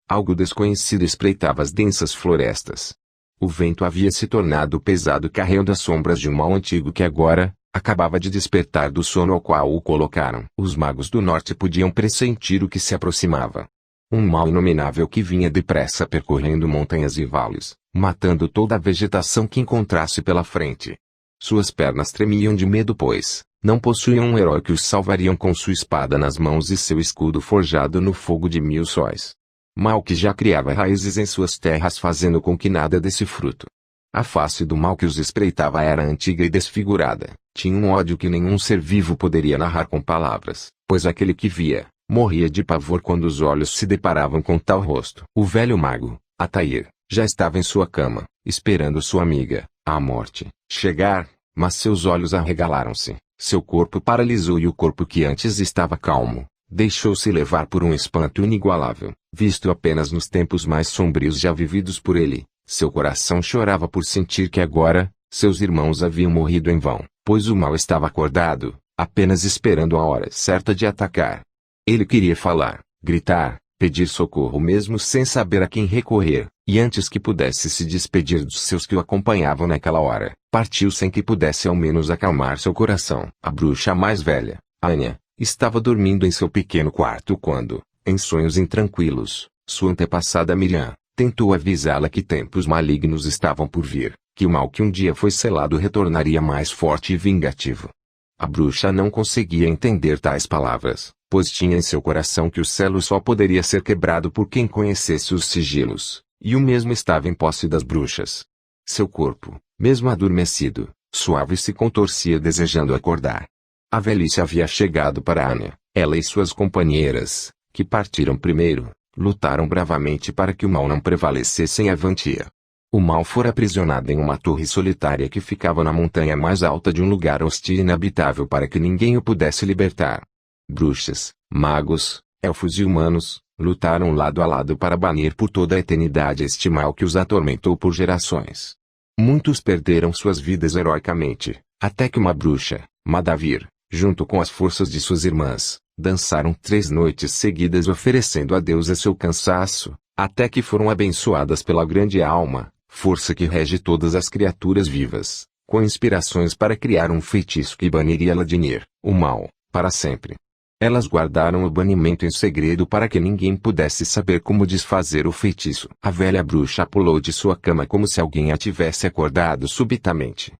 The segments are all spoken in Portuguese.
Algo desconhecido espreitava as densas florestas. O vento havia se tornado pesado, carregando as sombras de um mal antigo que agora acabava de despertar do sono ao qual o colocaram. Os magos do norte podiam pressentir o que se aproximava. Um mal inominável que vinha depressa percorrendo montanhas e vales, matando toda a vegetação que encontrasse pela frente. Suas pernas tremiam de medo, pois não possuíam um herói que os salvariam com sua espada nas mãos e seu escudo forjado no fogo de 1000 sóis. Mal que já criava raízes em suas terras, fazendo com que nada desse fruto. A face do mal que os espreitava era antiga e desfigurada. Tinha um ódio que nenhum ser vivo poderia narrar com palavras, pois aquele que via morria de pavor quando os olhos se deparavam com tal rosto. O velho mago, Atair, já estava em sua cama, esperando sua amiga, a morte, chegar, mas seus olhos arregalaram-se, seu corpo paralisou e o corpo que antes estava calmo deixou-se levar por um espanto inigualável, visto apenas nos tempos mais sombrios já vividos por ele. Seu coração chorava por sentir que agora seus irmãos haviam morrido em vão, pois o mal estava acordado, apenas esperando a hora certa de atacar. Ele queria falar, gritar, pedir socorro mesmo sem saber a quem recorrer, e antes que pudesse se despedir dos seus que o acompanhavam naquela hora, partiu sem que pudesse ao menos acalmar seu coração. A bruxa mais velha, Anya, estava dormindo em seu pequeno quarto quando, em sonhos intranquilos, sua antepassada Miriam tentou avisá-la que tempos malignos estavam por vir, que o mal que um dia foi selado retornaria mais forte e vingativo. A bruxa não conseguia entender tais palavras, pois tinha em seu coração que o selo só poderia ser quebrado por quem conhecesse os sigilos, e o mesmo estava em posse das bruxas. Seu corpo, mesmo adormecido, suave se contorcia desejando acordar. A velhice havia chegado para Anya. Ela e suas companheiras, que partiram primeiro, lutaram bravamente para que o mal não prevalecesse em Avantia. O mal fora aprisionado em uma torre solitária que ficava na montanha mais alta de um lugar hostil e inabitável para que ninguém o pudesse libertar. Bruxas, magos, elfos e humanos lutaram lado a lado para banir por toda a eternidade este mal que os atormentou por gerações. Muitos perderam suas vidas heroicamente, até que uma bruxa, Madavir, junto com as forças de suas irmãs, dançaram 3 noites seguidas oferecendo a deusa seu cansaço, até que foram abençoadas pela grande alma, força que rege todas as criaturas vivas, com inspirações para criar um feitiço que baniria Ladinir, o mal, para sempre. Elas guardaram o banimento em segredo para que ninguém pudesse saber como desfazer o feitiço. A velha bruxa pulou de sua cama como se alguém a tivesse acordado subitamente.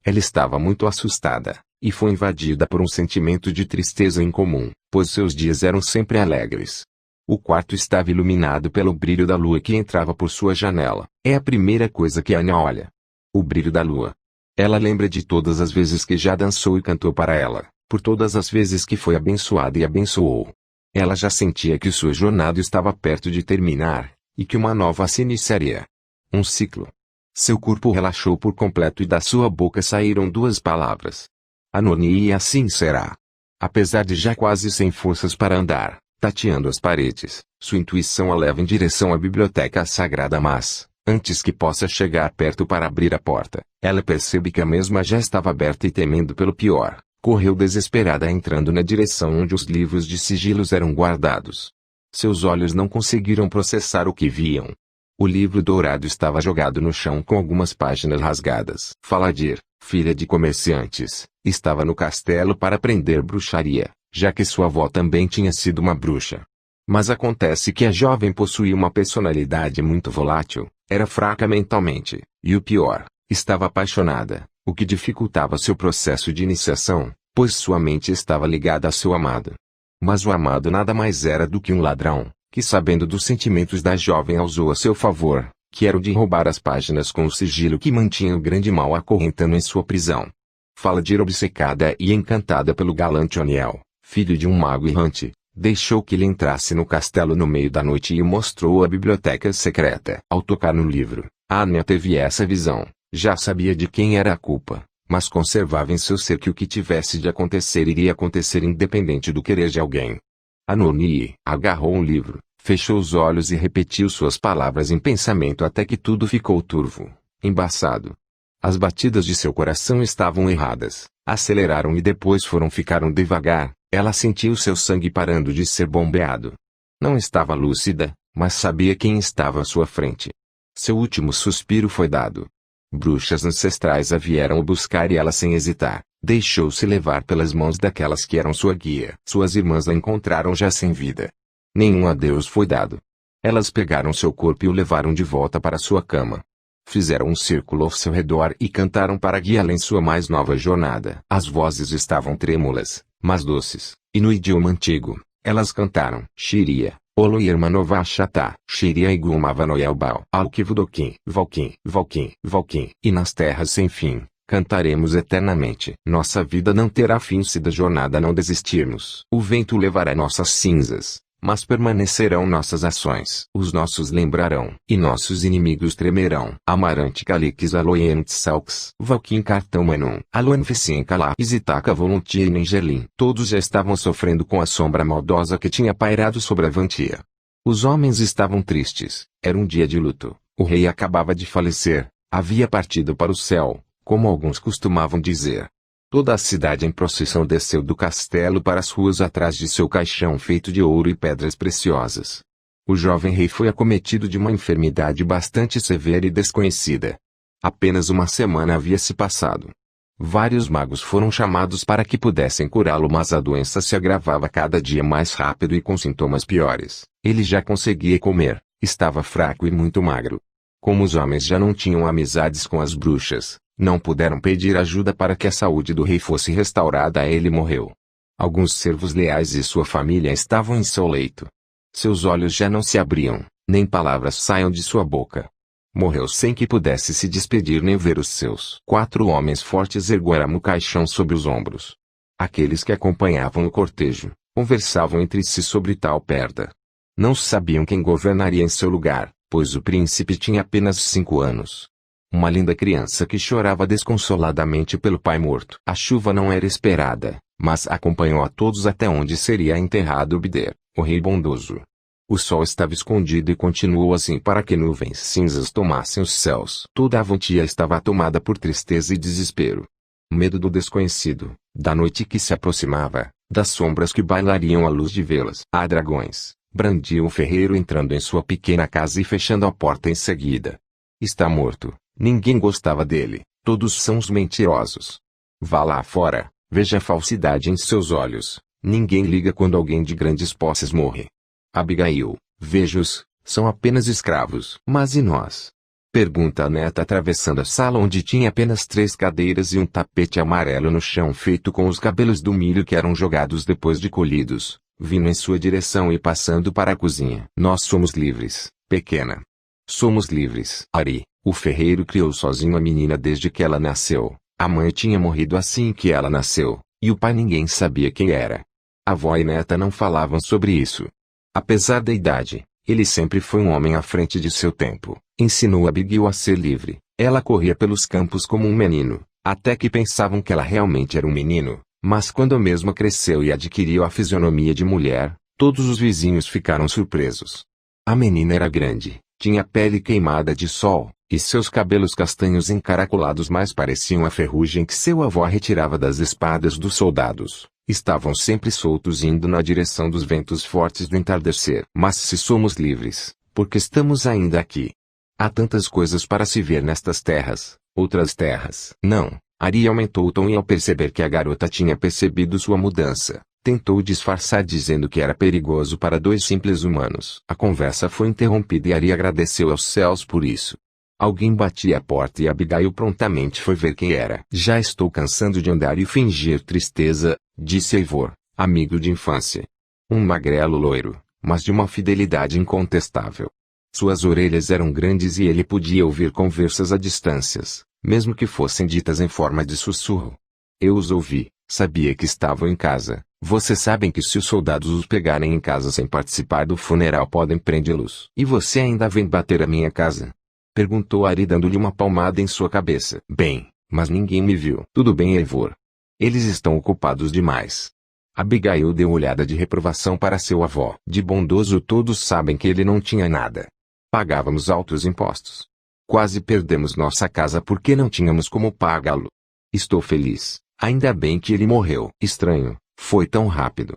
Ela estava muito assustada, e foi invadida por um sentimento de tristeza incomum, pois seus dias eram sempre alegres. O quarto estava iluminado pelo brilho da lua que entrava por sua janela. É a primeira coisa que Anya olha. O brilho da lua. Ela lembra de todas as vezes que já dançou e cantou para ela, por todas as vezes que foi abençoada e abençoou. Ela já sentia que sua jornada estava perto de terminar, e que uma nova se iniciaria. Um ciclo. Seu corpo relaxou por completo e da sua boca saíram 2 palavras. Anoni, e assim será. Apesar de já quase sem forças para andar, tateando as paredes, sua intuição a leva em direção à biblioteca sagrada, mas, antes que possa chegar perto para abrir a porta, ela percebe que a mesma já estava aberta e, temendo pelo pior, correu desesperada entrando na direção onde os livros de sigilos eram guardados. Seus olhos não conseguiram processar o que viam. O livro dourado estava jogado no chão com algumas páginas rasgadas. Faladir, filha de comerciantes, estava no castelo para aprender bruxaria, já que sua avó também tinha sido uma bruxa. Mas acontece que a jovem possuía uma personalidade muito volátil, era fraca mentalmente, e o pior, estava apaixonada, o que dificultava seu processo de iniciação, pois sua mente estava ligada a seu amado. Mas o amado nada mais era do que um ladrão, que sabendo dos sentimentos da jovem a usou a seu favor, que era o de roubar as páginas com o sigilo que mantinha o grande mal acorrentando em sua prisão. Faladir, obcecada e encantada pelo galante Oniel, filho de um mago errante, deixou que ele entrasse no castelo no meio da noite e mostrou a biblioteca secreta. Ao tocar no livro, Anya teve essa visão. Já sabia de quem era a culpa, mas conservava em seu ser que o que tivesse de acontecer iria acontecer independente do querer de alguém. Anoni agarrou um livro, fechou os olhos e repetiu suas palavras em pensamento até que tudo ficou turvo, embaçado. As batidas de seu coração estavam erradas, aceleraram e depois ficaram devagar. Ela sentiu seu sangue parando de ser bombeado. Não estava lúcida, mas sabia quem estava à sua frente. Seu último suspiro foi dado. Bruxas ancestrais a vieram buscar e ela, sem hesitar, deixou-se levar pelas mãos daquelas que eram sua guia. Suas irmãs a encontraram já sem vida. Nenhum adeus foi dado. Elas pegaram seu corpo e o levaram de volta para sua cama. Fizeram um círculo ao seu redor e cantaram para guiá-la em sua mais nova jornada. As vozes estavam trêmulas, mas doces, e no idioma antigo, elas cantaram: Xiria, Olo Irmanova Xatá, Xiria Igumavanoyalbal, Alkivudokim, Valkim, Valkim, Valkim. E nas terras sem fim, cantaremos eternamente. Nossa vida não terá fim se da jornada não desistirmos. O vento levará nossas cinzas, mas permanecerão nossas ações. Os nossos lembrarão, e nossos inimigos tremerão. Amarante Calix Aloient Salks, Valkim Cartão Manum, Aloenfecien Calá, Isitaca Voluntia e Ningelim. Todos já estavam sofrendo com a sombra maldosa que tinha pairado sobre a Vantia. Os homens estavam tristes, era um dia de luto. O rei acabava de falecer, havia partido para o céu, como alguns costumavam dizer. Toda a cidade em procissão desceu do castelo para as ruas atrás de seu caixão feito de ouro e pedras preciosas. O jovem rei foi acometido de uma enfermidade bastante severa e desconhecida. Apenas uma semana havia se passado. Vários magos foram chamados para que pudessem curá-lo, mas a doença se agravava cada dia mais rápido e com sintomas piores. Ele já conseguia comer, estava fraco e muito magro. Como os homens já não tinham amizades com as bruxas, não puderam pedir ajuda para que a saúde do rei fosse restaurada. Ele morreu. Alguns servos leais e sua família estavam em seu leito. Seus olhos já não se abriam, nem palavras saiam de sua boca. Morreu sem que pudesse se despedir nem ver os seus. 4 homens fortes ergueram o caixão sobre os ombros. Aqueles que acompanhavam o cortejo, conversavam entre si sobre tal perda. Não sabiam quem governaria em seu lugar, pois o príncipe tinha apenas 5 anos. Uma linda criança que chorava desconsoladamente pelo pai morto. A chuva não era esperada, mas acompanhou a todos até onde seria enterrado Bder, o rei bondoso. O sol estava escondido e continuou assim para que nuvens cinzas tomassem os céus. Toda a Vantia estava tomada por tristeza e desespero. Medo do desconhecido, da noite que se aproximava, das sombras que bailariam à luz de velas. Há dragões, brandiu o ferreiro entrando em sua pequena casa e fechando a porta em seguida. Está morto. Ninguém gostava dele, todos são os mentirosos. Vá lá fora, veja a falsidade em seus olhos. Ninguém liga quando alguém de grandes posses morre. Abigail, veja-os, são apenas escravos. Mas e nós? Pergunta a neta atravessando a sala onde tinha apenas 3 cadeiras e um tapete amarelo no chão feito com os cabelos do milho que eram jogados depois de colhidos, vindo em sua direção e passando para a cozinha. Nós somos livres, pequena. Somos livres. Ari. O ferreiro criou sozinho a menina desde que ela nasceu. A mãe tinha morrido assim que ela nasceu, e o pai ninguém sabia quem era. A avó e neta não falavam sobre isso. Apesar da idade, ele sempre foi um homem à frente de seu tempo. Ensinou Abigail a ser livre. Ela corria pelos campos como um menino, até que pensavam que ela realmente era um menino, mas quando a mesma cresceu e adquiriu a fisionomia de mulher, todos os vizinhos ficaram surpresos. A menina era grande, tinha pele queimada de sol, e seus cabelos castanhos encaracolados mais pareciam a ferrugem que seu avô retirava das espadas dos soldados. Estavam sempre soltos indo na direção dos ventos fortes do entardecer. Mas se somos livres, porque estamos ainda aqui? Há tantas coisas para se ver nestas terras, outras terras. Não. Ari aumentou o tom e ao perceber que a garota tinha percebido sua mudança, tentou disfarçar dizendo que era perigoso para 2 simples humanos. A conversa foi interrompida e Ari agradeceu aos céus por isso. Alguém batia a porta e Abigail prontamente foi ver quem era. Já estou cansando de andar e fingir tristeza, disse Eivor, amigo de infância. Um magrelo loiro, mas de uma fidelidade incontestável. Suas orelhas eram grandes e ele podia ouvir conversas a distâncias, mesmo que fossem ditas em forma de sussurro. Eu os ouvi, sabia que estavam em casa. Vocês sabem que se os soldados os pegarem em casa sem participar do funeral podem prendê-los. E você ainda vem bater a minha casa? Perguntou Ari dando-lhe uma palmada em sua cabeça. Bem, mas ninguém me viu. Tudo bem, Eivor. Eles estão ocupados demais. Abigail deu olhada de reprovação para seu avô. De bondoso todos sabem que ele não tinha nada. Pagávamos altos impostos. Quase perdemos nossa casa porque não tínhamos como pagá-lo. Estou feliz. Ainda bem que ele morreu. Estranho, foi tão rápido.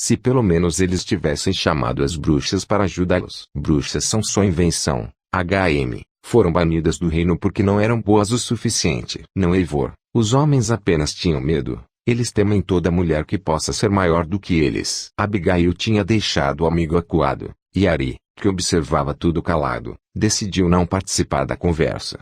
Se pelo menos eles tivessem chamado as bruxas para ajudá-los. Bruxas são sua invenção, HM. Foram banidas do reino porque não eram boas o suficiente. Não, Eivor. Os homens apenas tinham medo. Eles temem toda mulher que possa ser maior do que eles. Abigail tinha deixado o amigo acuado, e Ari, que observava tudo calado, decidiu não participar da conversa.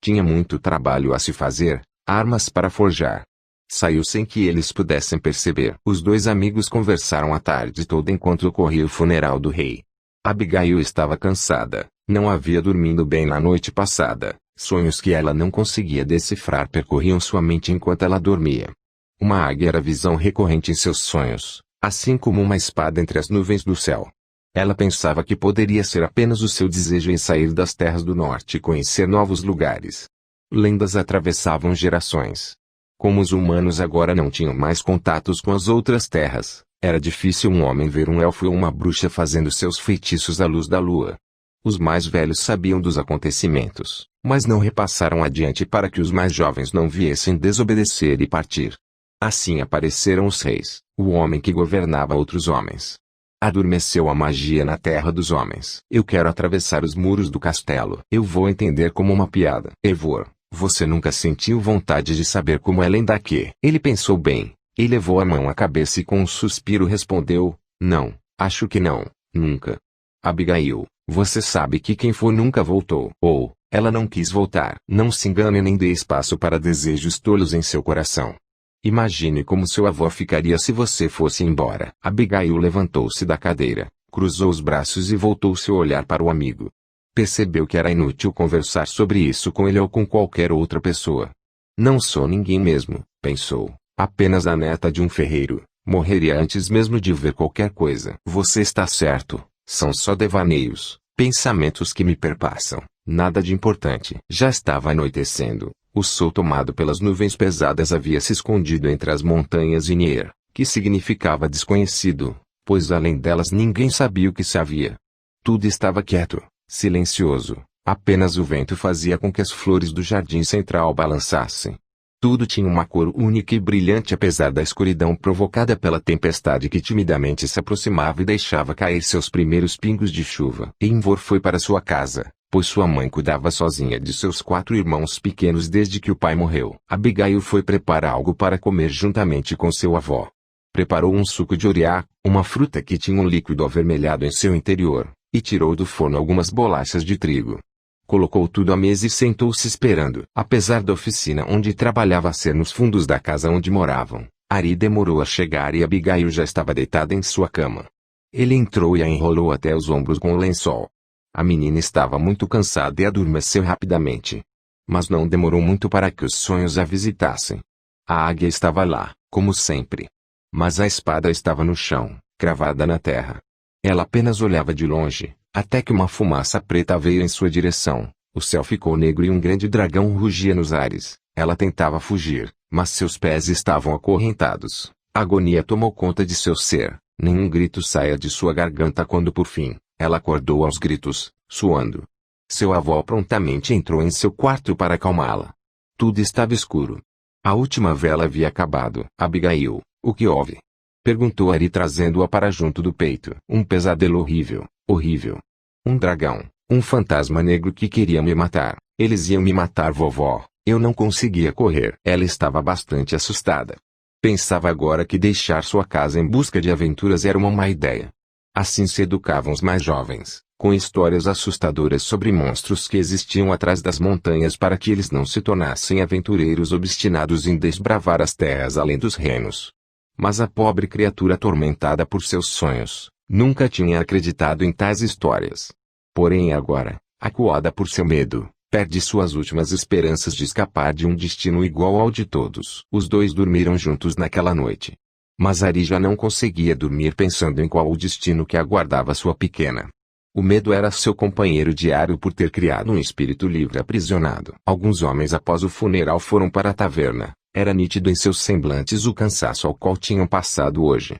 Tinha muito trabalho a se fazer, armas para forjar. Saiu sem que eles pudessem perceber. Os dois amigos conversaram a tarde toda enquanto ocorria o funeral do rei. Abigail estava cansada, não havia dormido bem na noite passada. Sonhos que ela não conseguia decifrar percorriam sua mente enquanto ela dormia. Uma águia era visão recorrente em seus sonhos, assim como uma espada entre as nuvens do céu. Ela pensava que poderia ser apenas o seu desejo em sair das terras do norte e conhecer novos lugares. Lendas atravessavam gerações. Como os humanos agora não tinham mais contatos com as outras terras, era difícil um homem ver um elfo ou uma bruxa fazendo seus feitiços à luz da lua. Os mais velhos sabiam dos acontecimentos, mas não repassaram adiante para que os mais jovens não viessem desobedecer e partir. Assim apareceram os reis, o homem que governava outros homens. Adormeceu a magia na terra dos homens. Eu quero atravessar os muros do castelo. Eu vou entender como uma piada. Eivor, você nunca sentiu vontade de saber como é Lendaque? Ele pensou bem, e levou a mão à cabeça e com um suspiro respondeu, não, acho que não, nunca. Abigail, você sabe que quem for nunca voltou. Ou, ela não quis voltar. Não se engane nem dê espaço para desejos tolos em seu coração. Imagine como seu avô ficaria se você fosse embora. Abigail levantou-se da cadeira, cruzou os braços e voltou seu olhar para o amigo. Percebeu que era inútil conversar sobre isso com ele ou com qualquer outra pessoa. Não sou ninguém mesmo, pensou, apenas a neta de um ferreiro, morreria antes mesmo de ver qualquer coisa. Você está certo, são só devaneios, pensamentos que me perpassam, nada de importante. Já estava anoitecendo. O sol tomado pelas nuvens pesadas havia se escondido entre as montanhas Inier, que significava desconhecido, pois além delas ninguém sabia o que se havia. Tudo estava quieto, silencioso, apenas o vento fazia com que as flores do jardim central balançassem. Tudo tinha uma cor única e brilhante apesar da escuridão provocada pela tempestade que timidamente se aproximava e deixava cair seus primeiros pingos de chuva. Eivor foi para sua casa, pois sua mãe cuidava sozinha de seus 4 irmãos pequenos desde que o pai morreu. Abigail foi preparar algo para comer juntamente com seu avô. Preparou um suco de oriá, uma fruta que tinha um líquido avermelhado em seu interior, e tirou do forno algumas bolachas de trigo. Colocou tudo à mesa e sentou-se esperando. Apesar da oficina onde trabalhava ser nos fundos da casa onde moravam, Ari demorou a chegar e Abigail já estava deitada em sua cama. Ele entrou e a enrolou até os ombros com o lençol. A menina estava muito cansada e adormeceu rapidamente. Mas não demorou muito para que os sonhos a visitassem. A águia estava lá, como sempre. Mas a espada estava no chão, cravada na terra. Ela apenas olhava de longe, até que uma fumaça preta veio em sua direção. O céu ficou negro e um grande dragão rugia nos ares. Ela tentava fugir, mas seus pés estavam acorrentados. A agonia tomou conta de seu ser. Nenhum grito saía de sua garganta quando por fim, ela acordou aos gritos, suando. Seu avô prontamente entrou em seu quarto para acalmá-la. Tudo estava escuro. A última vela havia acabado. Abigail, o que houve? Perguntou Ari trazendo-a para junto do peito. Um pesadelo horrível, horrível. Um dragão, um fantasma negro que queria me matar. Eles iam me matar, vovó. Eu não conseguia correr. Ela estava bastante assustada. Pensava agora que deixar sua casa em busca de aventuras era uma má ideia. Assim se educavam os mais jovens, com histórias assustadoras sobre monstros que existiam atrás das montanhas para que eles não se tornassem aventureiros obstinados em desbravar as terras além dos reinos. Mas a pobre criatura atormentada por seus sonhos, nunca tinha acreditado em tais histórias. Porém agora, acuada por seu medo, perde suas últimas esperanças de escapar de um destino igual ao de todos. Os dois dormiram juntos naquela noite. Mas Ari já não conseguia dormir pensando em qual o destino que aguardava sua pequena. O medo era seu companheiro diário por ter criado um espírito livre aprisionado. Alguns homens após o funeral foram para a taverna. Era nítido em seus semblantes o cansaço ao qual tinham passado hoje.